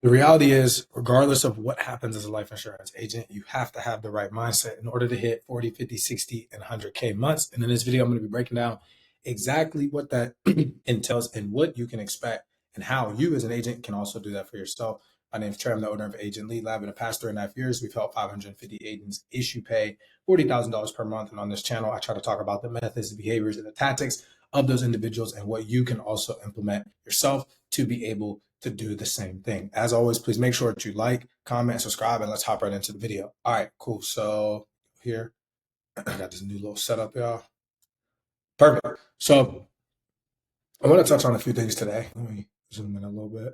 The reality is, regardless of what happens as a life insurance agent, you have to have the right mindset in order to hit 40, 50, 60, and 100K months. And in this video, I'm going to be breaking down exactly what that entails and what you can expect and how you as an agent can also do that for yourself. My name is Trey. I'm the owner of Agent Lead Lab. In the past 3.5 years, we've helped 550 agents issue pay $40,000 per month. And on this channel, I try to talk about the methods, the behaviors, and the tactics of those individuals and what you can also implement yourself to be able to do the same thing. As always, please make sure that you like, comment, subscribe, and let's hop right into the video. All right, cool. So here, I got this new little setup, y'all. Perfect. So I want to touch on a few things today. Let me zoom in a little bit.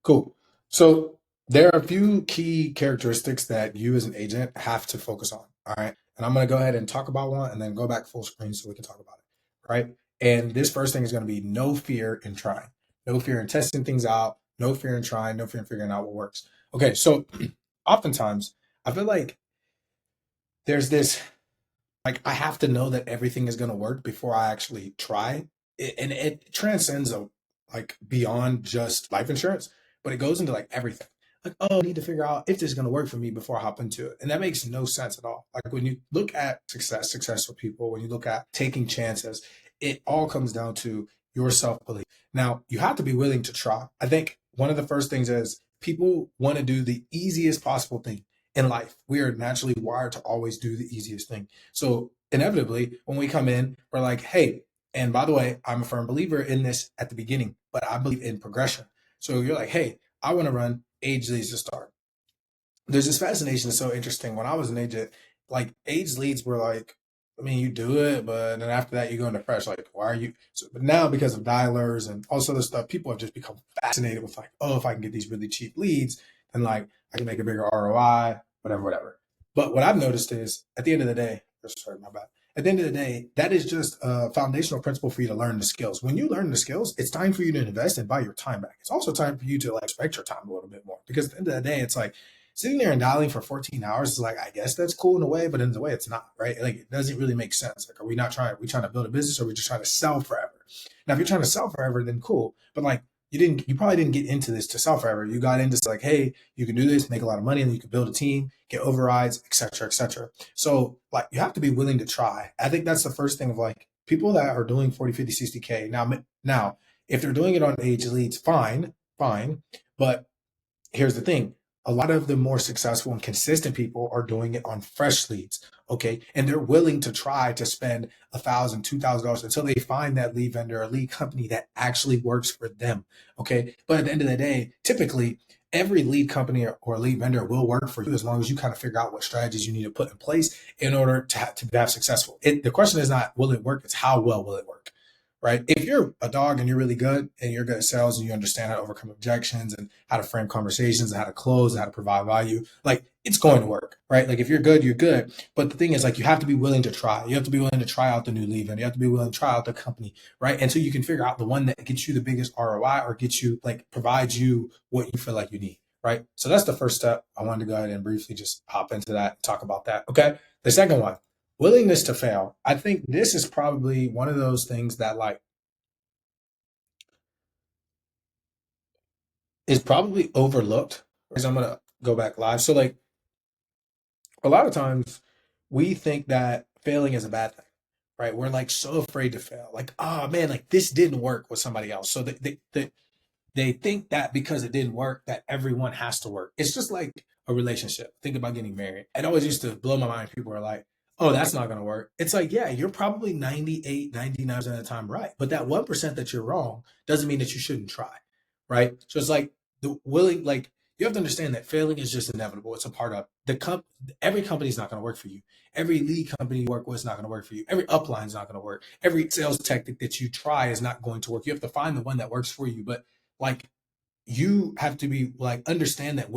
Cool. So there are a few key characteristics that you as an agent have to focus on. All right. And I'm going to go ahead and talk about one and then go back full screen so we can talk about it. Right. And this first thing is going to be no fear in trying, no fear in testing things out, no fear in trying, no fear in figuring out what works. Okay. So oftentimes I feel like there's this, like, I have to know that everything is going to work before I actually try. And it transcends like beyond just life insurance, but it goes into like everything. Like, oh, I need to figure out if this is going to work for me before I hop into it. And that makes no sense at all. Like when you look at successful people, when you look at taking chances, it all comes down to your self belief. Now, you have to be willing to try. I think one of the first things is people want to do the easiest possible thing in life. We are naturally wired to always do the easiest thing. So inevitably, when we come in, we're like, hey, and by the way, I'm a firm believer in this at the beginning, but I believe in progression. So you're like, hey, I want to run age leads to start. There's this fascination that's so interesting. When I was an agent, like age leads were like, I mean, you do it, but then after that, you go into fresh. Like, why are you? So, but now, because of dialers and all this other stuff, people have just become fascinated with like, oh, if I can get these really cheap leads, then like I can make a bigger ROI, whatever, whatever. But what I've noticed is at the end of the day, sorry, my bad. At the end of the day, that is just a foundational principle for you to learn the skills. When you learn the skills, it's time for you to invest and buy your time back. It's also time for you to like respect your time a little bit more because at the end of the day, it's like sitting there and dialing for 14 hours is like, I guess that's cool in a way, but in a way it's not, right? Like it doesn't really make sense. Like, are we trying to build a business or are we just trying to sell forever? Now, if you're trying to sell forever, then cool. But like you probably didn't get into this to sell forever. You got into like, hey, you can do this, make a lot of money, and you can build a team, get overrides, et cetera, et cetera. So like you have to be willing to try. I think that's the first thing of like people that are doing 40, 50, 60K. Now, if they're doing it on age leads, fine, fine. But here's the thing, a lot of the more successful and consistent people are doing it on fresh leads. Okay. And they're willing to try to spend $1,000, $2,000 until they find that lead vendor or lead company that actually works for them. Okay. But at the end of the day, typically every lead company or lead vendor will work for you as long as you kind of figure out what strategies you need to put in place in order to have successful. The question is not will it work, it's how well will it work, right? If you're a dog and you're really good and you're good at sales and you understand how to overcome objections and how to frame conversations and how to close and how to provide value, like it's going to work, right? Like if you're good, you're good. But the thing is, like, you have to be willing to try. You have to be willing to try out the new lead and you have to be willing to try out the company, right? Until you can figure out the one that gets you the biggest ROI or gets you, like, provides you what you feel like you need, right? So that's the first step. I wanted to go ahead and briefly just hop into that and talk about that. Okay. The second one, willingness to fail. I think this is probably one of those things that like is probably overlooked. Because I'm gonna go back live. So like a lot of times we think that failing is a bad thing, right? We're like so afraid to fail. Like, oh man, like this didn't work with somebody else. So they think that because it didn't work, that everyone has to work. It's just like a relationship. Think about getting married. It always used to blow my mind. People are like, oh, that's not going to work. It's like, yeah, you're probably 98, 99% of the time right. But that 1% that you're wrong doesn't mean that you shouldn't try, right? So it's like like, you have to understand that failing is just inevitable. It's a part of every company is not going to work for you. Every lead company you work with is not going to work for you. Every upline is not going to work. Every sales tactic that you try is not going to work. You have to find the one that works for you. But like you have to be like understand that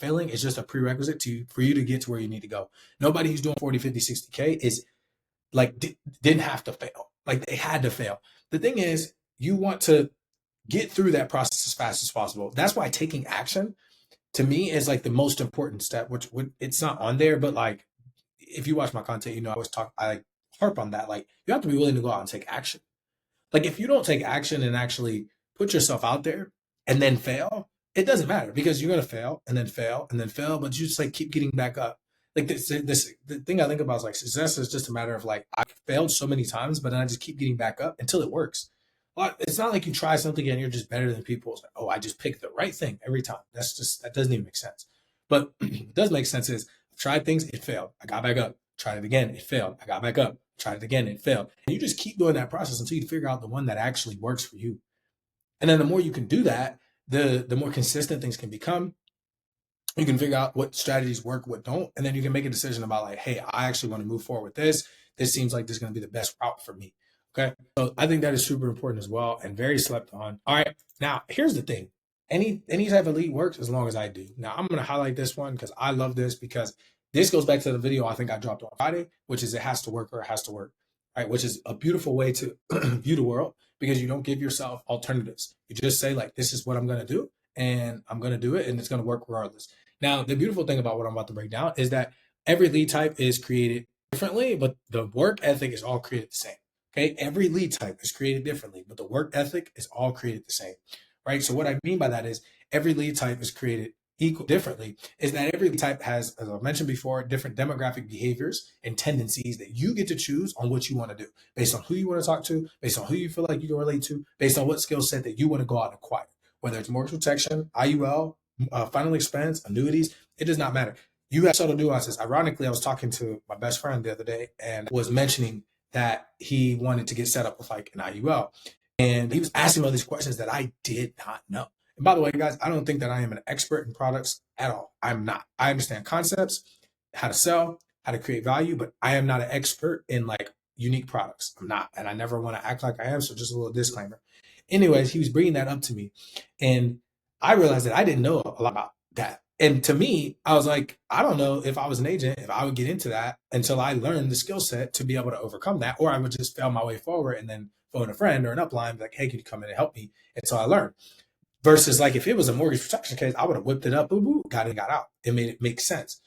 failing is just a prerequisite for you to get to where you need to go. Nobody who's doing 40, 50, 60K is like didn't have to fail. Like they had to fail. The thing is, you want to get through that process as fast as possible. That's why taking action to me is like the most important step, which it's not on there, but like if you watch my content, you know I like harp on that. Like you have to be willing to go out and take action. Like if you don't take action and actually put yourself out there, and then fail, it doesn't matter because you're gonna fail and then fail and then fail, but you just like keep getting back up. Like this the thing I think about is like success is just a matter of like I failed so many times, but then I just keep getting back up until it works. Well, it's not like you try something and you're just better than people. It's like, oh, I just picked the right thing every time. That doesn't even make sense. But it does make sense is I tried things, it failed. I got back up, tried it again, it failed. I got back up, tried it again, it failed. And you just keep doing that process until you figure out the one that actually works for you. And then the more you can do that, the more consistent things can become. You can figure out what strategies work, what don't, and then you can make a decision about like, hey, I actually want to move forward with this. This seems like this is going to be the best route for me. Okay, so I think that is super important as well and very slept on. All right, now here's the thing: any type of lead works as long as I do. Now I'm going to highlight this one because I love this because this goes back to the video I think I dropped on Friday, which is it has to work or it has to work. Right, which is a beautiful way to view the world because you don't give yourself alternatives. You just say like, this is what I'm going to do, and I'm going to do it, and it's going to work regardless. Now, the beautiful thing about what I'm about to break down is that every lead type is created differently, but the work ethic is all created the same. Okay, every lead type is created differently, but the work ethic is all created the same. Right. So what I mean by that is every lead type is created equal differently. Is that every lead type has, as I mentioned before, different demographic behaviors and tendencies that you get to choose on what you want to do, based on who you want to talk to, based on who you feel like you can relate to, based on what skill set that you want to go out and acquire. Whether it's mortgage protection, IUL, final expense, annuities, it does not matter. You have subtle nuances. Ironically, I was talking to my best friend the other day and was mentioning that he wanted to get set up with like an IUL. And he was asking all these questions that I did not know. And by the way, guys, I don't think that I am an expert in products at all. I'm not. I understand concepts, how to sell, how to create value, but I am not an expert in like unique products. I'm not. And I never want to act like I am. So just a little disclaimer. Anyways, he was bringing that up to me. And I realized that I didn't know a lot about that. And to me, I was like, I don't know if I was an agent, if I would get into that until I learned the skill set to be able to overcome that, or I would just fail my way forward and then phone a friend or an upline, like, hey, can you come in and help me? And so I learned. Versus like if it was a mortgage protection case, I would have whipped it up, boo boo, got it, got out. It made it make sense.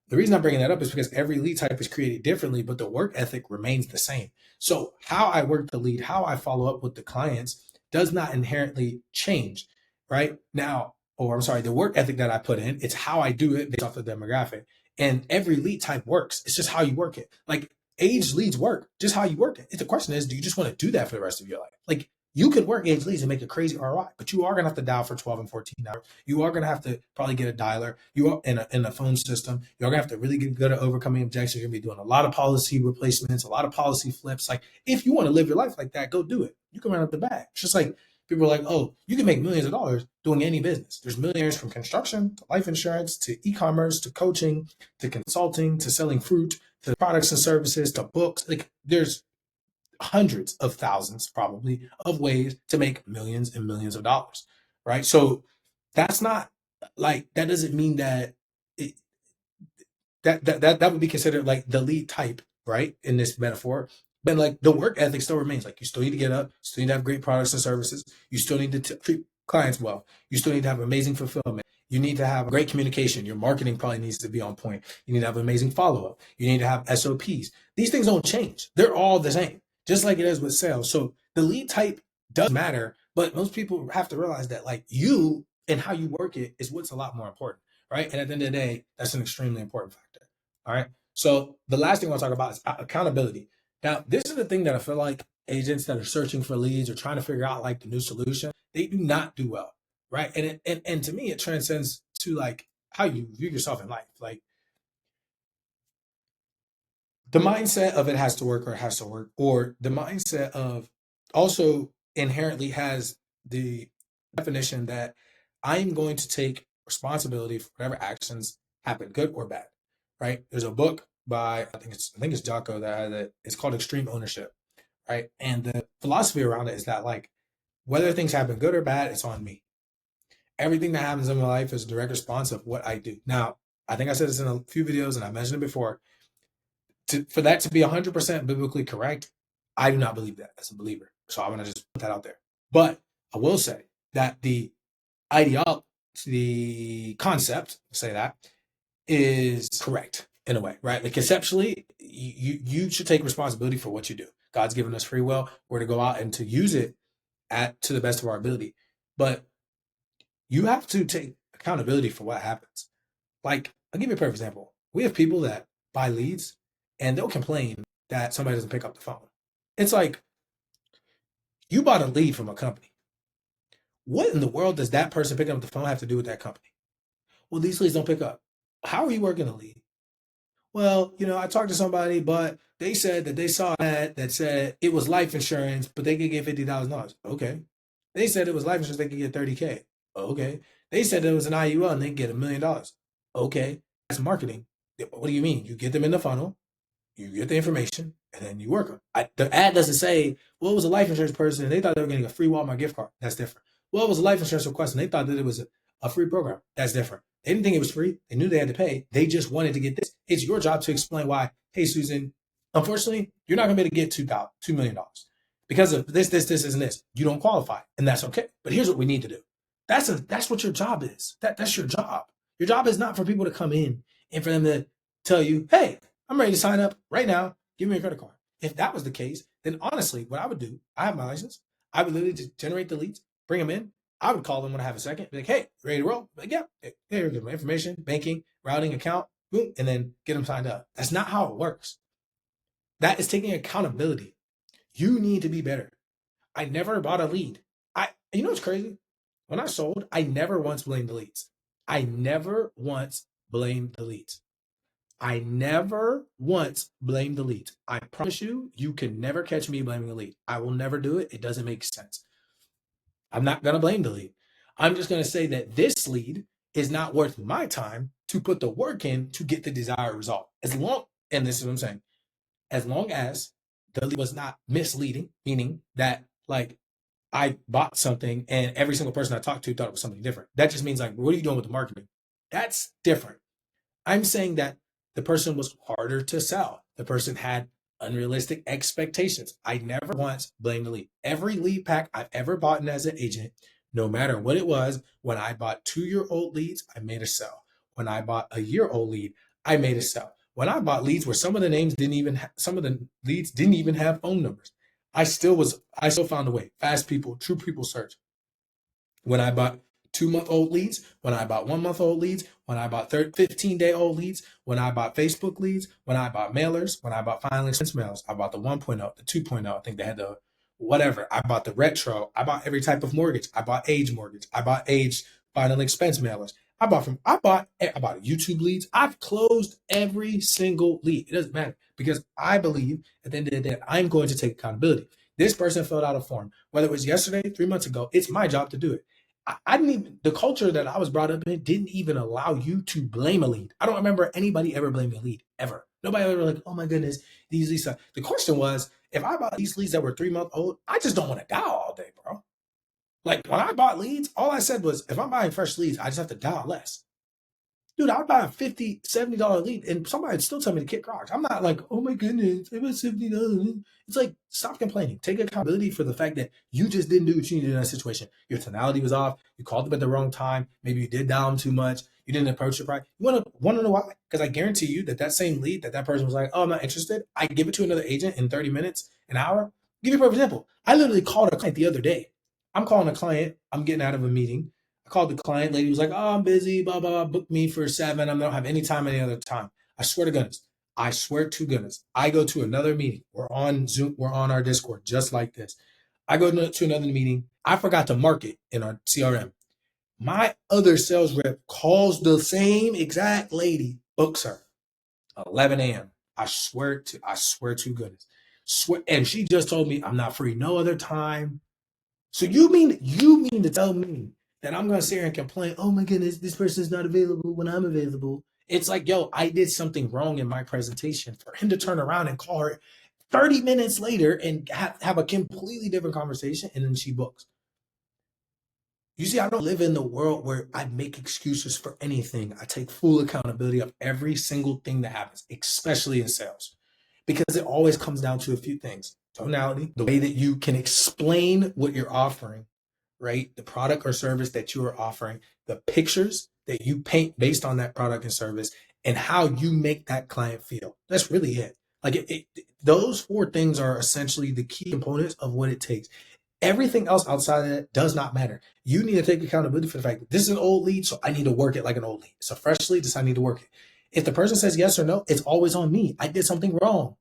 The reason I'm bringing that up is because every lead type is created differently, but the work ethic remains the same. So how I work the lead, how I follow up with the clients does not inherently change, right? Now, or I'm sorry, the work ethic that I put in, it's how I do it based off the demographic. And every lead type works. It's just how you work it. Like age leads work, just how you work it. The question is, do you just want to do that for the rest of your life? Like you could work age leads and make a crazy ROI, but you are gonna have to dial for 12 and 14 hours. You are gonna have to probably get a dialer. You are in a phone system. You're gonna have to really get good at overcoming objections. You're gonna be doing a lot of policy replacements, a lot of policy flips. Like if you want to live your life like that, go do it. You can run up the bag. It's just like people are like, oh, you can make millions of dollars doing any business. There's millionaires from construction to life insurance to e-commerce to coaching to consulting to selling fruit to products and services to books. Like there's hundreds of thousands probably of ways to make millions and millions of dollars, right? So that's not like that doesn't mean that it, that would be considered like the lead type, right? In this metaphor. But like the work ethic still remains. Like you still need to get up, you still need to have great products and services, you still need to treat clients well, you still need to have amazing fulfillment. You need to have great communication. Your marketing probably needs to be on point. You need to have amazing follow up. You need to have SOPs. These things don't change. They're all the same, just like it is with sales. So the lead type does matter, but most people have to realize that like you and how you work it is what's a lot more important, right? And at the end of the day, that's an extremely important factor. All right. So the last thing I want to talk about is accountability. Now, this is the thing that I feel like agents that are searching for leads or trying to figure out like the new solution, they do not do well, right? And to me, it transcends to like how you view yourself in life. Like the mindset of it has to work or it has to work, or the mindset of also inherently has the definition that I'm going to take responsibility for whatever actions happen, good or bad. Right? There's a book by I think it's Jocko that has it. It's called Extreme Ownership. Right? And the philosophy around it is that like whether things happen good or bad, it's on me. Everything that happens in my life is a direct response of what I do. Now, I think I said this in a few videos and I mentioned it before for that to be 100% biblically correct, I do not believe that as a believer. So I want to just put that out there. But I will say that the ideology, the concept, say that, is correct in a way, right? Like conceptually, you should take responsibility for what you do. God's given us free will. We're to go out and to use it at to the best of our ability. But You have to take accountability for what happens. Like, I'll give you a perfect example. We have people that buy leads and they'll complain that somebody doesn't pick up the phone. It's like, you bought a lead from a company. What in the world does that person picking up the phone have to do with that company? Well, these leads don't pick up. How are you working a lead? Well, I talked to somebody, but they said that they saw that said it was life insurance, but they could get $50,000. Okay. They said it was life insurance, they could get 30K. Okay. They said it was an IUL and they could get $1 million. Okay. That's marketing. What do you mean? You get them in the funnel, you get the information, and then you work them. The ad doesn't say, well, it was a life insurance person and they thought they were getting a free Walmart gift card. That's different. Well, it was a life insurance request and they thought that it was a free program. That's different. They didn't think it was free. They knew they had to pay. They just wanted to get this. It's your job to explain why, hey, Susan, unfortunately, you're not going to be able to get $2 million because of this, and this. You don't qualify, and that's okay. But here's what we need to do. That's what your job is. That's your job. Your job is not for people to come in and for them to tell you, hey, I'm ready to sign up right now. Give me a credit card. If that was the case, then honestly, what I would do, I have my license. I would literally just generate the leads, bring them in. I would call them when I have a second, be like, hey, ready to roll? Like, yeah, here's my information, banking, routing, account, boom, and then get them signed up. That's not how it works. That is taking accountability. You need to be better. I never bought a lead. You know what's crazy? When I sold, I never once blamed the leads. I never once blamed the leads. I never once blamed the leads. I promise you, you can never catch me blaming a lead. I will never do it. It doesn't make sense. I'm not going to blame the lead. I'm just going to say that this lead is not worth my time to put the work in to get the desired result. And this is what I'm saying, as long as the lead was not misleading, meaning that like I bought something and every single person I talked to thought it was something different. That just means like, what are you doing with the marketing? That's different. I'm saying that the person was harder to sell. The person had unrealistic expectations. I never once blamed the lead. Every lead pack I've ever bought as an agent, no matter what it was, when I bought 2-year-old leads, I made a sell. When I bought a year-old lead, I made a sell. When I bought leads where some of the leads didn't even have phone numbers, I still found a way. Fast people, true people search. When I bought 2-month-old leads, when I bought 1-month-old leads, when I bought 15-day-old leads, when I bought Facebook leads, when I bought mailers, when I bought final expense mailers, I bought the 1.0, the 2.0, I think they had the whatever. I bought the retro. I bought every type of mortgage. I bought age mortgage. I bought age final expense mailers. I bought YouTube leads. I've closed every single lead. It doesn't matter because I believe at the end of the day, I'm going to take accountability. This person filled out a form, whether it was yesterday, 3 months ago, it's my job to do it. I didn't even, the culture that I was brought up in didn't even allow you to blame a lead. I don't remember anybody ever blaming a lead, ever. Nobody ever like, oh my goodness, these leads. The question was, if I bought these leads that were 3 months old, I just don't want to dial all day, bro. Like when I bought leads, all I said was, if I'm buying fresh leads, I just have to dial less. Dude, I would buy a $50, $70 lead and somebody would still tell me to kick rocks. I'm not like, oh my goodness, it was $70. It's like, stop complaining. Take accountability for the fact that you just didn't do what you needed in that situation. Your tonality was off. You called them at the wrong time. Maybe you did dial them too much. You didn't approach it right. You want to know why? Because I guarantee you that same lead that person was like, oh, I'm not interested. I give it to another agent in 30 minutes, an hour. I'll give you a perfect example. I literally called a client the other day. I'm calling a client. I'm getting out of a meeting. I called the client. Lady was like, "Oh, I'm busy. Blah blah. Book me for 7. I don't have any time any other time." I swear to goodness. I swear to goodness. I go to another meeting. We're on Zoom. We're on our Discord, just like this. I go to another meeting. I forgot to mark it in our CRM. My other sales rep calls the same exact lady, books her, 11 a.m. I swear to goodness. And she just told me I'm not free no other time. So you mean to tell me that I'm gonna sit here and complain, oh my goodness, this person's not available when I'm available? It's like, yo, I did something wrong in my presentation for him to turn around and call her 30 minutes later and have a completely different conversation, and then she books. You see, I don't live in the world where I make excuses for anything. I take full accountability of every single thing that happens, especially in sales, because it always comes down to a few things: tonality, the way that you can explain what you're offering, right? The product or service that you are offering, the pictures that you paint based on that product and service, and how you make that client feel. That's really it. Like those 4 things are essentially the key components of what it takes. Everything else outside of that does not matter. You need to take accountability for the fact that this is an old lead, so I need to work it like an old lead. It's a fresh lead, so I need to work it. If the person says yes or no, it's always on me. I did something wrong.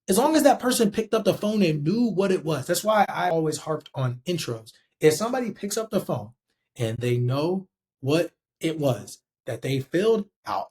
As long as that person picked up the phone and knew what it was. That's why I always harped on intros. If somebody picks up the phone and they know what it was that they filled out,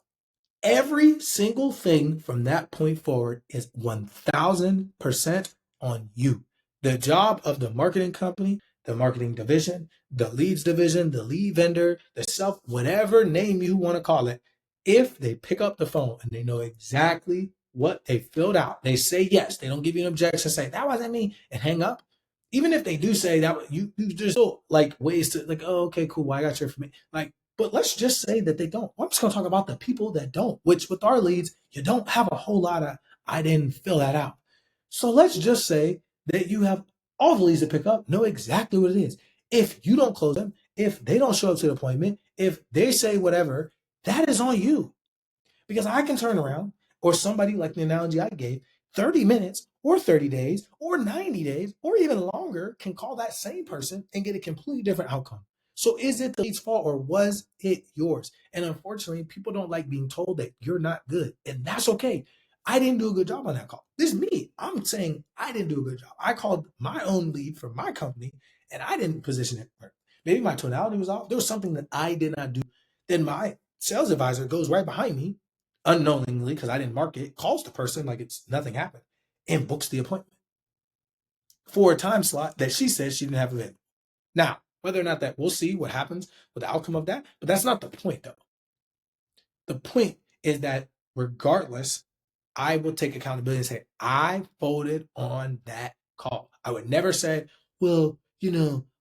every single thing from that point forward is 1000% on you. The job of the marketing company, the marketing division, the leads division, the lead vendor, the self, whatever name you want to call it, if they pick up the phone and they know exactly what they filled out, they say yes, they don't give you an objection, say that wasn't me, and hang up. Even if they do say that, you just like ways to like, oh, okay, cool, well, I got your information. Like, but let's just say that they don't. I'm just going to talk about the people that don't, which with our leads, you don't have a whole lot of, I didn't fill that out. So let's just say that you have all the leads to pick up, know exactly what it is. If you don't close them, if they don't show up to the appointment, if they say whatever, that is on you. Because I can turn around, or somebody like the analogy I gave, 30 minutes or 30 days or 90 days or even longer can call that same person and get a completely different outcome. So is it the lead's fault or was it yours? And unfortunately, people don't like being told that you're not good. And that's okay. I didn't do a good job on that call. This is me. I'm saying I didn't do a good job. I called my own lead from my company and I didn't position it right. Maybe my tonality was off. There was something that I did not do. Then my sales advisor goes right behind me unknowingly, because I didn't mark it, calls the person like it's nothing happened and books the appointment for a time slot that she says she didn't have available. Now, whether or not that, we'll see what happens with the outcome of that, but that's not the point though. The point is that regardless, I will take accountability and say, I voted on that call. I would never say, well,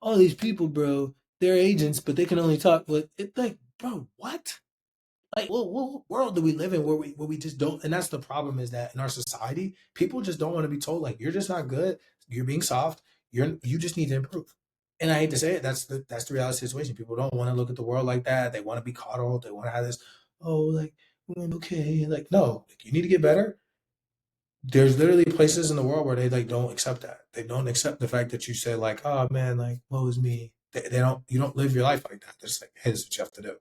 all these people, bro, they're agents, but they can only talk. But it's like, bro, what? Like, what world do we live in where we just don't? And that's the problem, is that in our society, people just don't want to be told like you're just not good. You're being soft. You just need to improve. And I hate to say it, that's the reality of the situation. People don't want to look at the world like that. They want to be coddled. They want to have this, oh, like, okay, like no, like, you need to get better. There's literally places in the world where they like don't accept that. They don't accept the fact that you say like, oh man, like woe is me. They don't. You don't live your life like that. They're just like, hey, this is what you have to do.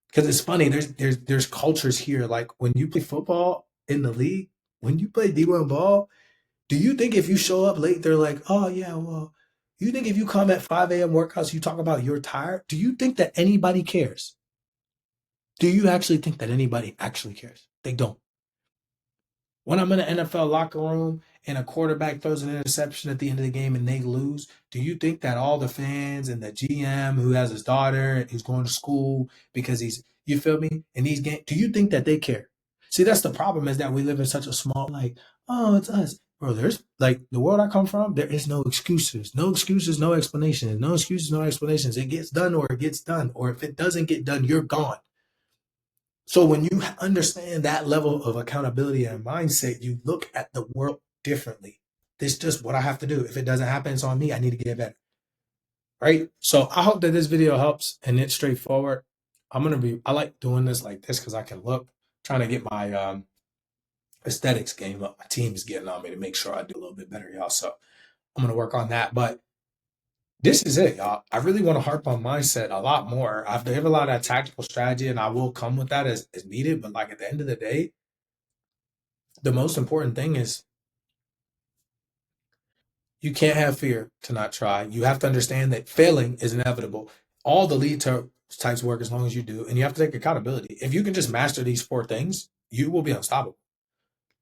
Because it's funny, there's cultures here. Like when you play football in the league, when you play D1 ball, do you think if you show up late, they're like, oh yeah, well, you think if you come at 5 a.m. workouts, you talk about you're tired? Do you think that anybody cares? Do you actually think that anybody actually cares? They don't. When I'm in an NFL locker room and a quarterback throws an interception at the end of the game and they lose, do you think that all the fans and the GM who has his daughter and who's going to school because you feel me, in these games, do you think that they care? See, that's the problem, is that we live in such a small, like, oh, it's us. Bro, there's like the world I come from, there is no excuses. No excuses, no explanations. No excuses, no explanations. It gets done or it gets done. Or if it doesn't get done, you're gone. So when you understand that level of accountability and mindset, you look at the world differently. This is just what I have to do. If it doesn't happen, it's on me. I need to get better. Right? So I hope that this video helps and it's straightforward. I like doing this like this because I can look, trying to get my aesthetics game up. My team is getting on me to make sure I do a little bit better, y'all. So I'm gonna work on that. But this is it, y'all. I really want to harp on mindset a lot more. I've given a lot of tactical strategy, and I will come with that as needed. But like at the end of the day, the most important thing is you can't have fear to not try. You have to understand that failing is inevitable. All the lead types work as long as you do, and you have to take accountability. If you can just master these 4 things, you will be unstoppable.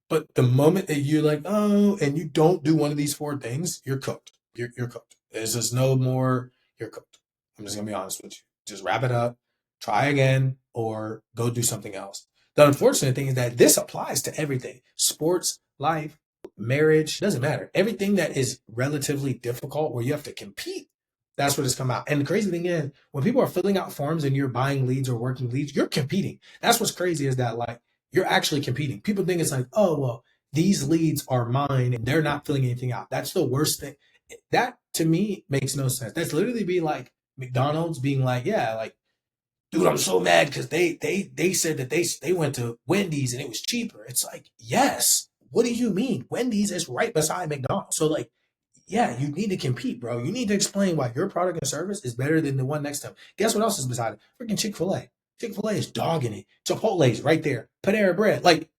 But the moment that you're like, oh, and you don't do one of these 4 things, you're cooked. You're cooked. There's just no more, you're cooked. I'm just gonna be honest with you. Just wrap it up, try again, or go do something else. The unfortunate thing is that this applies to everything. Sports, life, marriage, doesn't matter. Everything that is relatively difficult where you have to compete, that's what it's come out. And the crazy thing is, when people are filling out forms and you're buying leads or working leads, you're competing. That's what's crazy, is that like you're actually competing. People think it's like, oh, well, these leads are mine and they're not filling anything out. That's the worst thing. That to me makes no sense. That's literally be like McDonald's being like, yeah, like, dude, I'm so mad because they said that they went to Wendy's and it was cheaper. It's like, yes. What do you mean? Wendy's is right beside McDonald's. So like Yeah, you need to compete, bro. You need to explain why your product and service is better than the one next to them. Guess what else is beside it? Freaking Chick-fil-A. Chick-fil-A is dogging it. Chipotle's right there. Panera Bread. Like,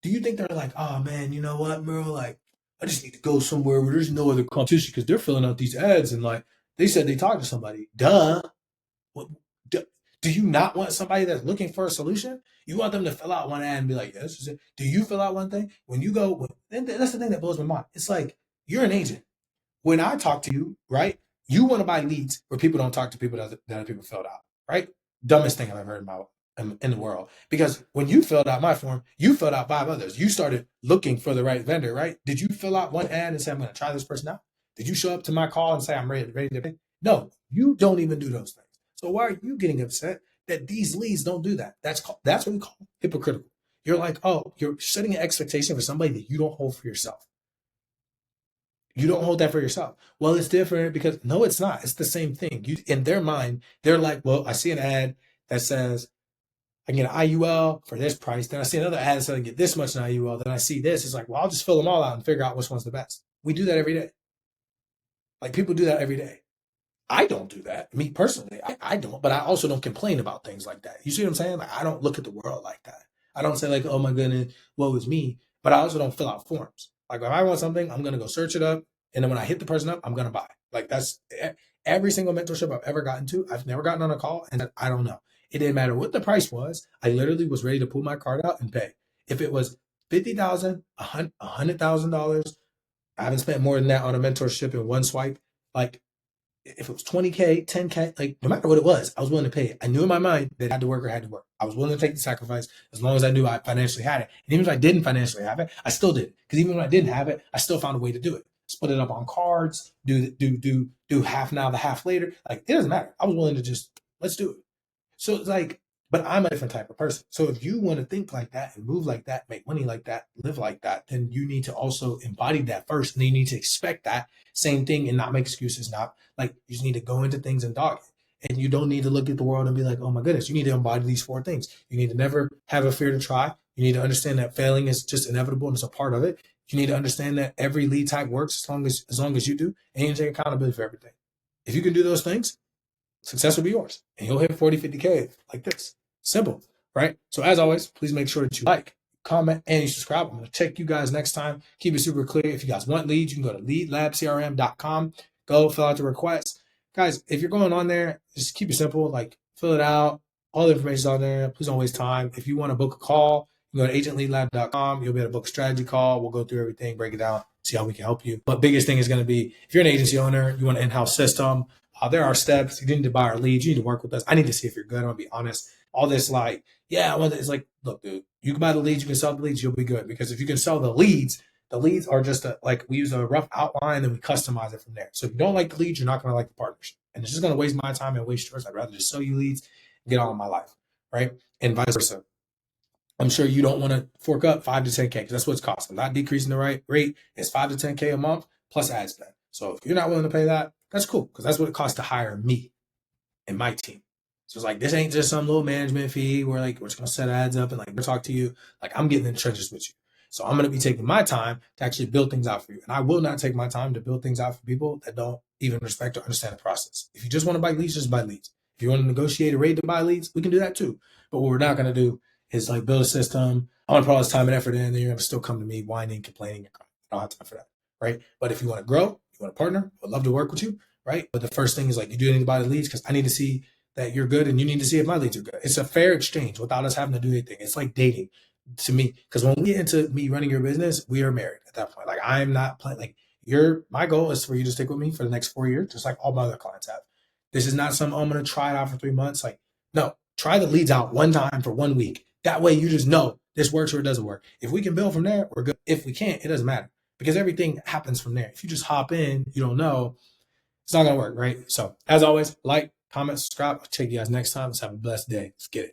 do you think they're like, oh man, you know what, bro? Like, I just need to go somewhere where there's no other competition because they're filling out these ads and like they said they talked to somebody. Duh. What, do, do you not want somebody that's looking for a solution? You want them to fill out one ad and be like, yeah, this is it. Do you fill out one thing? When you go, that's the thing that blows my mind. It's like, you're an agent. When I talk to you, right, you want to buy leads where people don't talk to people that other people filled out, right? Dumbest thing I've ever heard about in the world. Because when you filled out my form, you filled out 5 others. You started looking for the right vendor, right? Did you fill out one ad and say, I'm going to try this person out? Did you show up to my call and say, I'm ready to pay? No, you don't even do those things. So why are you getting upset that these leads don't do that? That's what we call hypocritical. You're like, oh, you're setting an expectation for somebody that you don't hold for yourself. You don't hold that for yourself. Well, it's different because no, it's not. It's the same thing. You in their mind, they're like, well, I see an ad that says I can get an IUL for this price. Then I see another ad that says I can get this much in IUL. Then I see this. It's like, well, I'll just fill them all out and figure out which one's the best. We do that every day. Like people do that every day. I don't do that. Me personally, I don't, but I also don't complain about things like that. You see what I'm saying? Like I don't look at the world like that. I don't say like, oh my goodness, woe is me. But I also don't fill out forms. Like if I want something, I'm gonna go search it up, and then when I hit the person up, I'm gonna buy. Like that's every single mentorship I've ever gotten to. I've never gotten on a call and said, I don't know. It didn't matter what the price was. I literally was ready to pull my card out and pay. If it was 50,000, $100,000, I haven't spent more than that on a mentorship in one swipe. Like if it was 20K, 10K, like no matter what it was, I was willing to pay it. I knew in my mind that I had to work or had to work. I was willing to take the sacrifice as long as I knew I financially had it. And even if I didn't financially have it, I still did. Because even when I didn't have it, I still found a way to do it. Split it up on cards, do half now, the half later. Like it doesn't matter. I was willing to just let's do it. So it's like, but I'm a different type of person. So if you want to think like that and move like that, make money like that, live like that, then you need to also embody that first. And then you need to expect that same thing and not make excuses. Not like you just need to go into things and dog it. And you don't need to look at the world and be like, oh my goodness, you need to embody these 4 things. You need to never have a fear to try. You need to understand that failing is just inevitable and it's a part of it. You need to understand that every lead type works as long as you do, and you take accountability for everything. If you can do those things, success will be yours. And you'll hit 40, 50K like this. Simple, right? So as always, please make sure that you like, comment, and you subscribe. I'm going to check you guys next time. Keep it super clear. If you guys want leads, you can go to leadlabcrm.com. Go fill out the request. Guys, if you're going on there, just keep it simple. Like fill it out. All the information's on there. Please don't waste time. If you want to book a call, you can go to agentleadlab.com. You'll be able to book a strategy call. We'll go through everything, break it down, see how we can help you. But biggest thing is going to be if you're an agency owner, you want an in-house system, there are steps. You need to buy our leads. You need to work with us. I need to see if you're good. I'm going to be honest. All this like, yeah, it's like, look, dude, you can buy the leads. You can sell the leads. You'll be good. Because if you can sell the leads are just like we use a rough outline and we customize it from there. So if you don't like the leads, you're not going to like the partnership. And it's just going to waste my time and waste yours. I'd rather just sell you leads and get on with my life, right? And vice versa. I'm sure you don't want to fork up 5 to 10K because that's what it's costing. Not decreasing the right rate. It's 5 to 10K a month plus ad spend. So if you're not willing to pay that, that's cool because that's what it costs to hire me and my team. So it's like this ain't just some little management fee where like we're just gonna set ads up and like we'll talk to you. Like I'm getting in the trenches with you. So I'm gonna be taking my time to actually build things out for you. And I will not take my time to build things out for people that don't even respect or understand the process. If you just want to buy leads, just buy leads. If you want to negotiate a rate to buy leads, we can do that too. But what we're not gonna do is like build a system. I want to put all this time and effort in, and then you're gonna still come to me whining, complaining, and crying. I don't have time for that. Right. But if you want to grow, you want to partner, I'd love to work with you. Right. But the first thing is like you do need to buy the leads because I need to see that you're good and you need to see if my leads are good. It's a fair exchange without us having to do anything. It's like dating to me. Because when we get into me running your business, we are married at that point. Like I'm not playing like my goal is for you to stick with me for the next 4 years, just like all my other clients have. This is not some, oh, I'm gonna try it out for 3 months. Like, no, try the leads out one time for 1 week. That way you just know this works or it doesn't work. If we can build from there, we're good. If we can't, it doesn't matter. Because everything happens from there. If you just hop in, you don't know, it's not gonna work, right? So as always, like, comment, subscribe. I'll check you guys next time. Let's have a blessed day. Let's get it.